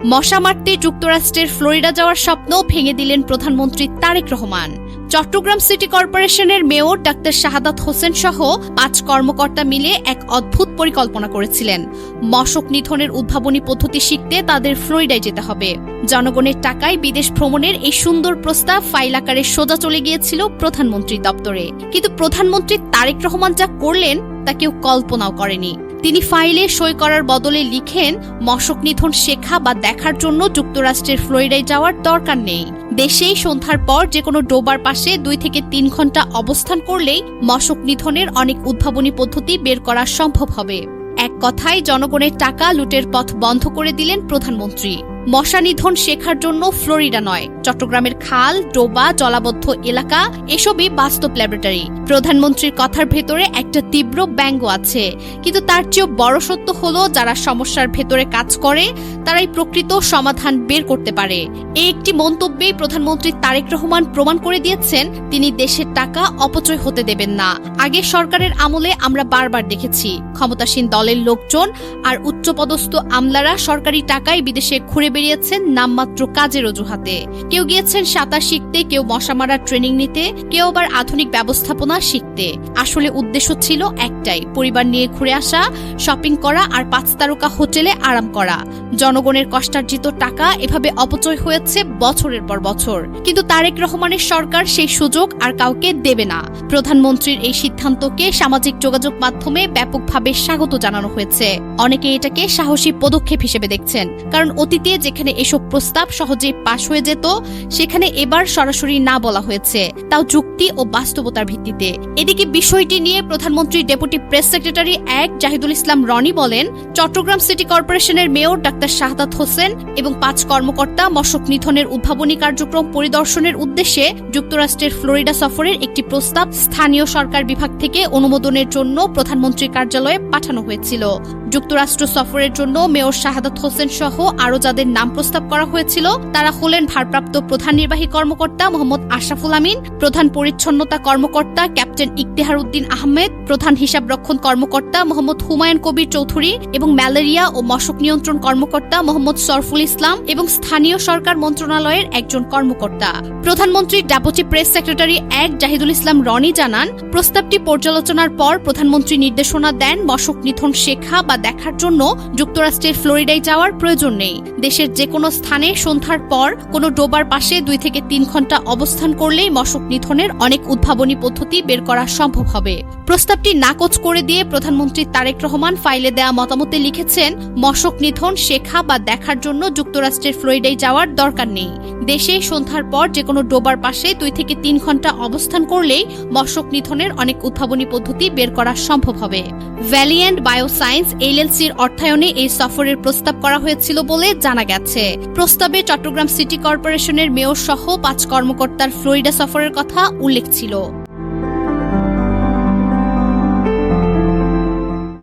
মশা মারতে যুক্তরাষ্ট্রের ফ্লোরিডা যাওয়ার স্বপ্ন ভেঙে দিলেন প্রধানমন্ত্রী তারেক রহমান। চট্টগ্রাম সিটি কর্পোরেশনের মেয়র ডাক্তার শাহাদাত হোসেন সহ 5 কর্মকর্তা মিলে এক অদ্ভুত পরিকল্পনা করেছিলেন। মশক নিধনের উদ্ভাবনী পদ্ধতি শিখতে তাদের ফ্লোরিডায় যেতে হবে। জনগণের টাকায় বিদেশ ভ্রমণের এই সুন্দর প্রস্তাব ফাইল আকারে সোজা চলে গিয়েছিল প্রধানমন্ত্রীর দপ্তরে। কিন্তু প্রধানমন্ত্রী তারেক রহমান যা করলেন তা কেউ কল্পনাও করেনি। তিনি ফাইলে সই করার বদলে লিখেন, মশক নিধন শেখা বা দেখার জন্য যুক্তরাষ্ট্রের ফ্লোরিডায় যাওয়ার দরকার নেই। দেশেই সন্ধ্যার পর যে কোনো ডোবার পাশে 2 থেকে 3 ঘন্টা অবস্থান করলেই মশক নিধনের অনেক উদ্ভাবনী পদ্ধতি বের করা সম্ভব হবে। এক কথায় জনগণের টাকা লুটের পথ বন্ধ করে দিলেন প্রধানমন্ত্রী। মশা নিধন শেখার জন্য ফ্লোরিডা নয়, চট্টগ্রামের খাল, ডোবা, জলাবদ্ধ এলাকা এসবই বাস্তব ল্যাবরেটরি। প্রধানমন্ত্রীর কথার ভেতরে একটা তীব্র ব্যঙ্গ আছে, কিন্তু তার চেয়েও বড় সত্য হলো যারা সমস্যার ভেতরে কাজ করে তারাই প্রকৃত সমাধান বের করতে পারে। এই একটি মন্তব্যে প্রধানমন্ত্রী তারেক রহমান প্রমাণ করে দিয়েছেন তিনি দেশের টাকা অপচয় হতে দেবেন না। আগে সরকারের আমলে আমরা বারবার দেখেছি ক্ষমতাসীন দলের লোকজন আর উচ্চপদস্থ আমলারা সরকারি টাকায় বিদেশে ঘুরে বেরিয়েছেন নামমাত্র কাজের অজুহাতে। কেউ গিয়েছেন সাঁতার শিখতে, কেউ মশা মারার ট্রেনিং নিতে, কেউ আবার আধুনিক ব্যবস্থাপনা শিখতে। আসলে উদ্দেশ্য ছিল একটাই, পরিবার নিয়ে ঘুরে আসা, শপিং করা আর 5 তারকা হোটেলে আরাম করা। জনগণের কষ্টার্জিত টাকা এভাবে অপচয় হয়েছে বছরের পর বছর। কিন্তু তারেক রহমানের সরকার সেই সুযোগ আর কাউকে দেবে না। প্রধানমন্ত্রীর এই সিদ্ধান্তকে সামাজিক যোগাযোগ মাধ্যমে ব্যাপকভাবে স্বাগত জানানো হয়েছে। অনেকে এটাকে সাহসী পদক্ষেপ হিসেবে দেখছেন, কারণ অতীতে যেখানে এসব প্রস্তাব সহজেই পাশ হয়ে যেত সেখানে এবার সরাসরি না বলা হয়েছে, তাও যুক্তি ও বাস্তবতার ভিত্তিতে। এদিকে বিষয়টি নিয়ে প্রধানমন্ত্রীর ডেপুটি প্রেস সেক্রেটারি 1 জাহিদুল ইসলাম রনি বলেন, চট্টগ্রাম সিটি কর্পোরেশনের মেয়র ডাক্তার শাহাদাত হোসেন এবং 5 কর্মকর্তা মশক নিধনের উদ্ভাবনী কার্যক্রম পরিদর্শনের উদ্দেশ্যে যুক্তরাষ্ট্রের ফ্লোরিডা সফরের একটি প্রস্তাব স্থানীয় সরকার বিভাগ থেকে অনুমোদনের জন্য প্রধানমন্ত্রীর কার্যালয়ে পাঠানো হয়েছিল। যুক্তরাষ্ট্র সফরের জন্য মেয়র শাহাদাত হোসেন সহ আরো যাদের নাম প্রস্তাব করা হয়েছিল তারা হলেন ভারপ্রাপ্ত প্রধান নির্বাহী কর্মকর্তা মোহাম্মদ আশরাফুল আমিন, প্রধান পরিচ্ছন্নতা কর্মকর্তা ক্যাপ্টেন ইকতেহার উদ্দিন আহমেদ, প্রধান হিসাবরক্ষণ কর্মকর্তা মোহাম্মদ হুমায়ুন কবির চৌধুরী এবং ম্যালেরিয়া ও মশক নিয়ন্ত্রণ কর্মকর্তা মোহাম্মদ সরফুল ইসলাম এবং স্থানীয় সরকার মন্ত্রণালয়ের একজন কর্মকর্তা। প্রধানমন্ত্রীর ডেপুটি প্রেস সেক্রেটারি 1 জাহিদুল ইসলাম রনি জানান, প্রস্তাবটি পর্যালোচনার পর প্রধানমন্ত্রী নির্দেশনা দেন মশক নিধন শেখা বা দেখার জন্য যুক্তরাষ্ট্রের ফ্লোরিডায় যাওয়ার প্রয়োজন নেই। দেশের যে কোনো স্থানে সন্ধ্যার পর কোনো ডোবার পাশে 2 থেকে 3 ঘন্টা অবস্থান করলেই মশক নিধনের অনেক উদ্ভাবনী পদ্ধতি বের করা সম্ভব হবে। প্রস্তাবটি নাকচ করে দিয়ে প্রধানমন্ত্রী তারেক রহমান ফাইলে দেয়া মতামতে লিখেছেন, মশক নিধন শেখা বা দেখার জন্য যুক্তরাষ্ট্রের ফ্লোরিডায় যাওয়ার দরকার নেই। দেশে সন্ধ্যার পর যে কোনো ডোবার পাশে 2 থেকে 3 ঘন্টা অবস্থান করলেই মশক নিধনের অনেক উদ্ভাবনী পদ্ধতি বের করা সম্ভব হবে। ভ্যালিয়েন্ট বায়োসায়েন্স এলএলসির অর্থায়নে এই সফরের প্রস্তাব করা হয়েছিল বলে জানা গেছে। প্রস্তাবে চট্টগ্রাম সিটি কর্পোরেশনের মেয়র সহ 5 কর্মকর্তার ফ্লোরিডা সফরের কথা উল্লেখ ছিল।